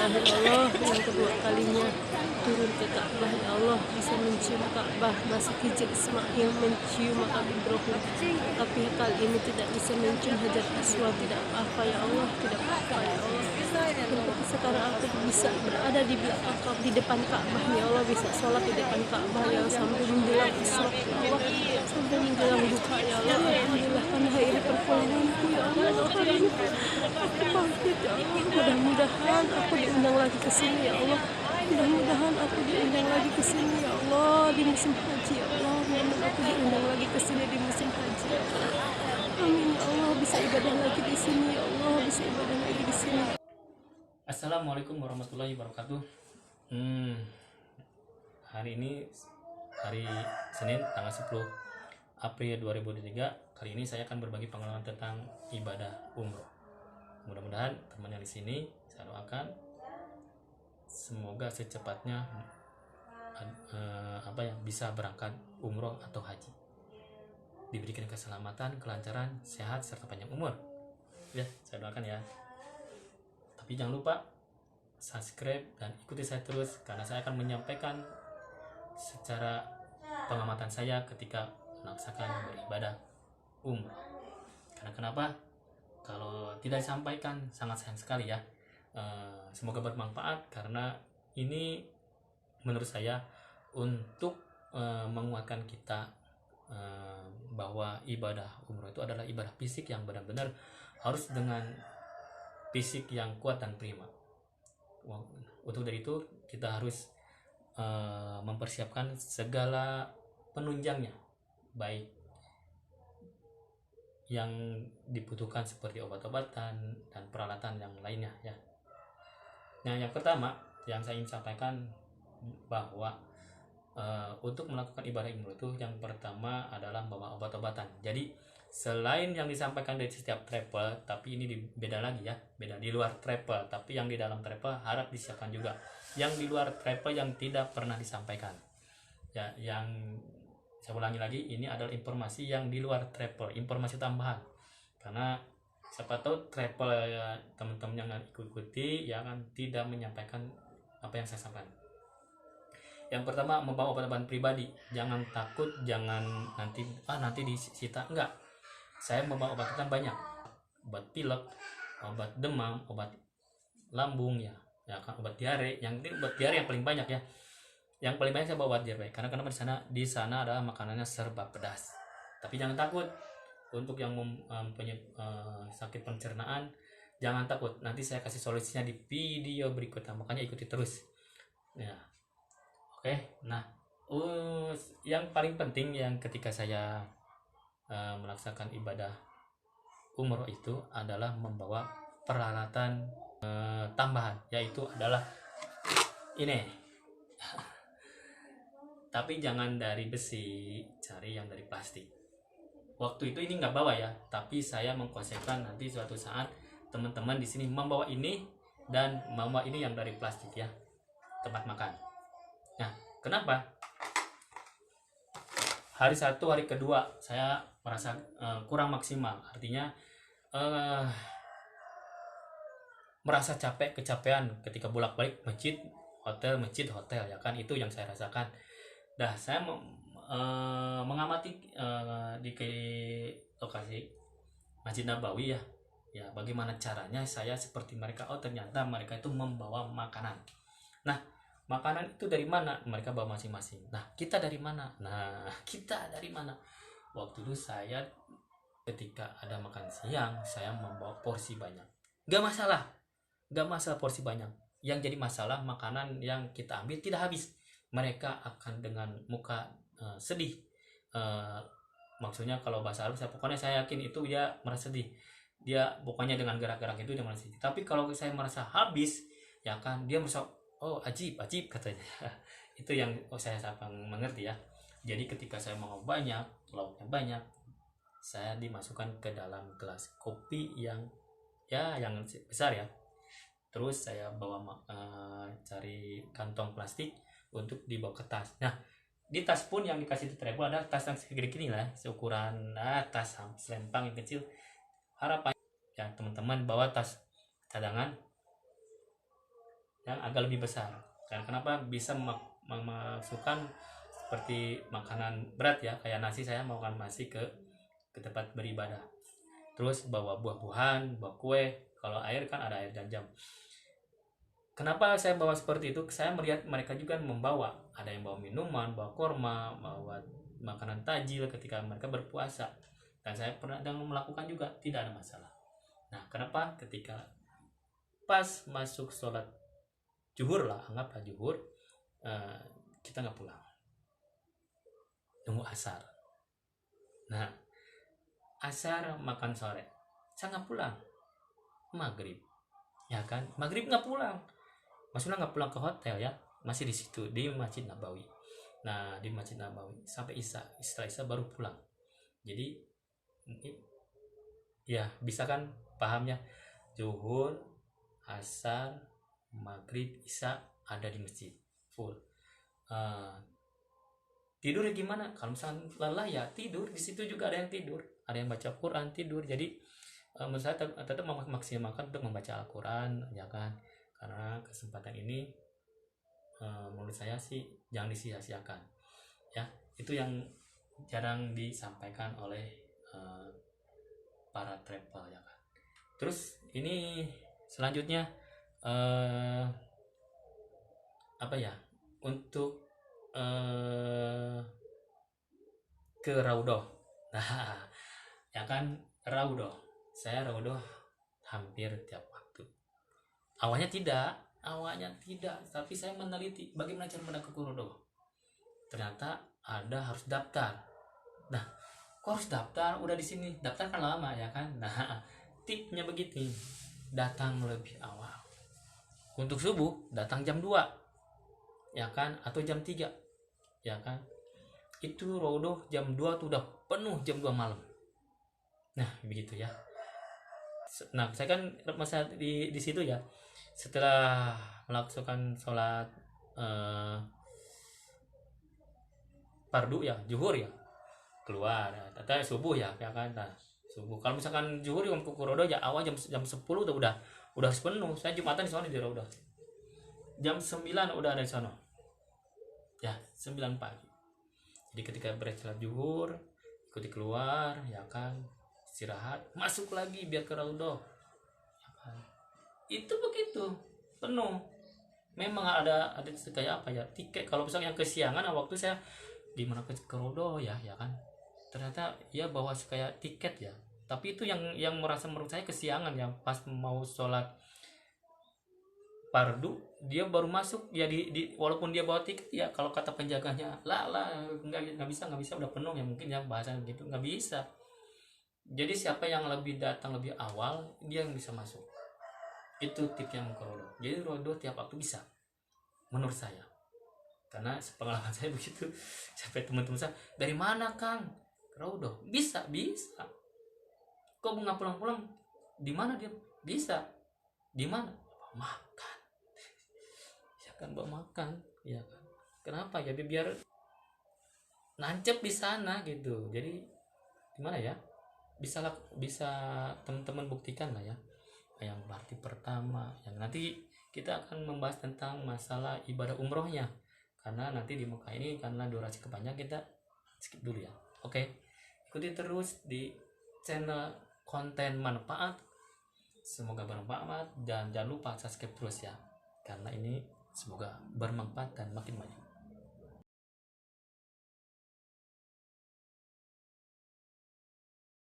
Alhamdulillah ya Allah, yang kedua kalinya turun ke Ka'bah ya Allah, bisa mencium Ka'bah, masih hijab Ismail mencium makam Ibrahim, tapi kali ini tidak bisa mencium Hajar Aswad. Tidak apa-apa ya Allah, tidak apa-apa ya Allah. Yang sekarang aku bisa berada di belakang di depan Ka'bah ya Allah, bisa sholat di depan Ka'bah ya Allah, sampai menjelang isya ya Allah, sampai menjelang duha ya Allah. Alhamdulillah, karena hari ini perpulanganku ya Allah, hari ini aku bangkit ya Allah. Mudah-mudahan aku diundang lagi ke sini ya Allah, mudah-mudahan aku diundang lagi ke sini ya Allah di musim haji ya Allah. Mudah-mudahan aku diundang lagi ke sini di musim haji ya Allah. Amin ya Allah, bisa ibadah lagi di sini ya Allah, bisa ibadah lagi di sini. Assalamualaikum warahmatullahi wabarakatuh. Hari ini hari Senin tanggal 10 April 2023. Kali ini saya akan berbagi pengalaman tentang ibadah umroh. Mudah-mudahan teman yang di sini saya doakan semoga secepatnya bisa berangkat umroh atau haji, diberikan keselamatan, kelancaran, sehat serta panjang umur. Ya, saya doakan ya. Tapi jangan lupa subscribe dan ikuti saya terus, karena saya akan menyampaikan secara pengamatan saya ketika melaksanakan beribadah umroh. Karena kenapa? Kalau tidak disampaikan sangat sayang sekali ya. Semoga bermanfaat, karena ini menurut saya untuk menguatkan kita bahwa ibadah umroh itu adalah ibadah fisik yang benar-benar harus dengan fisik yang kuat dan prima. Untuk dari itu kita harus mempersiapkan segala penunjangnya, baik yang dibutuhkan seperti obat-obatan dan peralatan yang lainnya ya. Nah, yang pertama yang saya ingin sampaikan bahwa untuk melakukan ibadah umroh itu yang pertama adalah membawa obat-obatan. Jadi selain yang disampaikan dari setiap travel, tapi ini beda lagi ya, beda di luar travel, tapi yang di dalam travel harap disiapkan juga. Yang di luar travel yang tidak pernah disampaikan ya, yang saya ulangi lagi, ini adalah informasi yang di luar travel, informasi tambahan, karena siapa tahu travel teman-teman yang ikuti ya kan tidak menyampaikan apa yang saya sampaikan. Yang pertama, membawa obat-obatan pribadi. Jangan takut, jangan nanti disita, enggak. Saya membawa obat-obatan banyak, obat pilek, obat demam, obat lambung ya kan, obat diare. Yang ini obat diare yang paling banyak ya. Yang paling banyak saya bawa obat diare, karena kenapa di sana adalah makanannya serba pedas. Tapi jangan takut, untuk yang mempunyai sakit pencernaan jangan takut, nanti saya kasih solusinya di video berikutnya, makanya ikuti terus ya. Oke, nah yang paling penting yang ketika saya melaksanakan ibadah umroh itu adalah membawa peralatan tambahan, yaitu adalah ini. Tapi jangan dari besi, cari yang dari plastik. Waktu itu ini nggak bawa ya, tapi saya mengkonsepkan nanti suatu saat teman-teman di sini membawa ini dan membawa ini yang dari plastik ya, tempat makan. Nah, kenapa? Hari satu, hari kedua saya merasa kurang maksimal, artinya merasa kecapean ketika bolak-balik masjid hotel ya kan, itu yang saya rasakan. Dah saya mengamati di lokasi Masjid Nabawi ya bagaimana caranya saya seperti mereka. Oh, ternyata mereka itu membawa makanan. Nah, makanan itu dari mana? Mereka bawa masing-masing. Nah, kita dari mana? Waktu itu saya ketika ada makan siang, saya membawa porsi banyak. Gak masalah porsi banyak. Yang jadi masalah makanan yang kita ambil tidak habis. Mereka akan dengan muka sedih. Maksudnya kalau bahasa Arab, pokoknya saya yakin itu dia merasa sedih. Dia pokoknya dengan gerak-gerak itu dia merasa sedih. Tapi kalau saya merasa habis, ya kan, dia merasa oh ajib katanya. Itu yang saya sangat mengerti ya. Jadi ketika saya mau banyak, lauknya banyak, saya dimasukkan ke dalam gelas kopi yang besar ya. Terus saya bawa cari kantong plastik untuk dibawa ke tas. Nah, di tas pun yang dikasih di travel ada tas yang segede gini lah, seukuran tas selempang yang kecil. Harapan ya teman-teman bawa tas cadangan yang agak lebih besar. Dan kenapa bisa memasukkan seperti makanan berat ya, kayak nasi, saya mau makan nasi ke tempat beribadah. Terus bawa buah-buahan, bawa kue. Kalau air kan ada air jam-jam. Kenapa saya bawa seperti itu? Saya melihat mereka juga membawa. Ada yang bawa minuman, bawa korma, bawa makanan tajil ketika mereka berpuasa. Dan saya pernah melakukan juga, tidak ada masalah. Nah, kenapa ketika pas masuk sholat zuhur lah, anggaplah zuhur, kita nggak pulang, nunggu asar. Nah, asar makan sore, saya nggak pulang. Maghrib, ya kan? Maghrib nggak pulang. Maksudnya nggak pulang ke hotel ya, masih di situ di Masjid Nabawi. Nah, di Masjid Nabawi sampai Isya, setelah Isya baru pulang. Jadi ya bisa kan pahamnya, zuhur, asar, maghrib, isya ada di masjid full. Tidur gimana? Kalau misalnya lelah ya tidur, di situ juga ada yang tidur, ada yang baca Quran tidur. Jadi menurut saya tetap memaksimalkan untuk membaca Al-Quran ya kan, karena kesempatan ini menurut saya sih jangan disia-siakan ya. Itu yang jarang disampaikan oleh para travel ya kan. Terus ini selanjutnya apa ya, untuk ke Raudhoh. Nah, ya kan, Raudhoh, saya Raudhoh hampir tiap waktu. Awalnya tidak, tapi saya meneliti bagaimana cara mendaki ke Raudhoh. Ternyata ada harus daftar. Nah, kok harus daftar? Udah di sini daftar kan lama ya kan. Nah, tipnya begitu, datang lebih awal. Untuk subuh datang jam 2 ya kan, atau jam 3 ya kan. Itu Raudhoh jam 2 tuh udah penuh, jam 2 malam. Nah, begitu ya. Nah, saya kan masa di situ ya. Setelah melaksanakan sholat fardu ya, zuhur ya, keluar atau subuh ya kan. Nah, subuh kalau misalkan zuhur yang ke Raudhoh ya awal jam 10 udah harus penuh. Saya Jumatan di sana di Raudhoh jam 9 udah ada di sana ya, 9 pagi. Jadi ketika beristirahat zuhur, ikuti keluar ya kan, istirahat, masuk lagi biar ke Raudhoh ya kan. Itu begitu penuh. Memang ada kayak apa ya, tiket. Kalau misalnya yang kesiangan, waktu saya di mana ke Raudhoh ya kan, ternyata ya bawa kayak tiket ya, tapi itu yang merasa menurut saya kesiangan ya, pas mau sholat fardu dia baru masuk ya, walaupun dia bawa tiket ya, kalau kata penjaganya lah nggak bisa udah penuh ya, mungkin ya bahasa gitu, nggak bisa. Jadi siapa yang lebih datang lebih awal dia yang bisa masuk. Itu tipsnya mau ke Raudhoh. Jadi Raudhoh tiap waktu bisa, menurut saya, karena pengalaman saya begitu. Sampai teman-teman saya, dari mana Kang Raudhoh? Bisa kok nggak pulang-pulang? Di mana dia? Bisa di mana? Makan ya kan, bawa makan ya kan. Kenapa ya? Biar nancep di sana gitu. Jadi gimana ya, bisa teman-teman buktikan lah ya, yang berarti pertama, yang nanti kita akan membahas tentang masalah ibadah umrohnya, karena nanti di Mekah ini karena durasi kepanjang kita skip dulu ya. Oke, ikuti terus di channel konten manfaat, semoga bermanfaat, dan jangan lupa subscribe terus ya, karena ini semoga bermanfaat dan makin maju.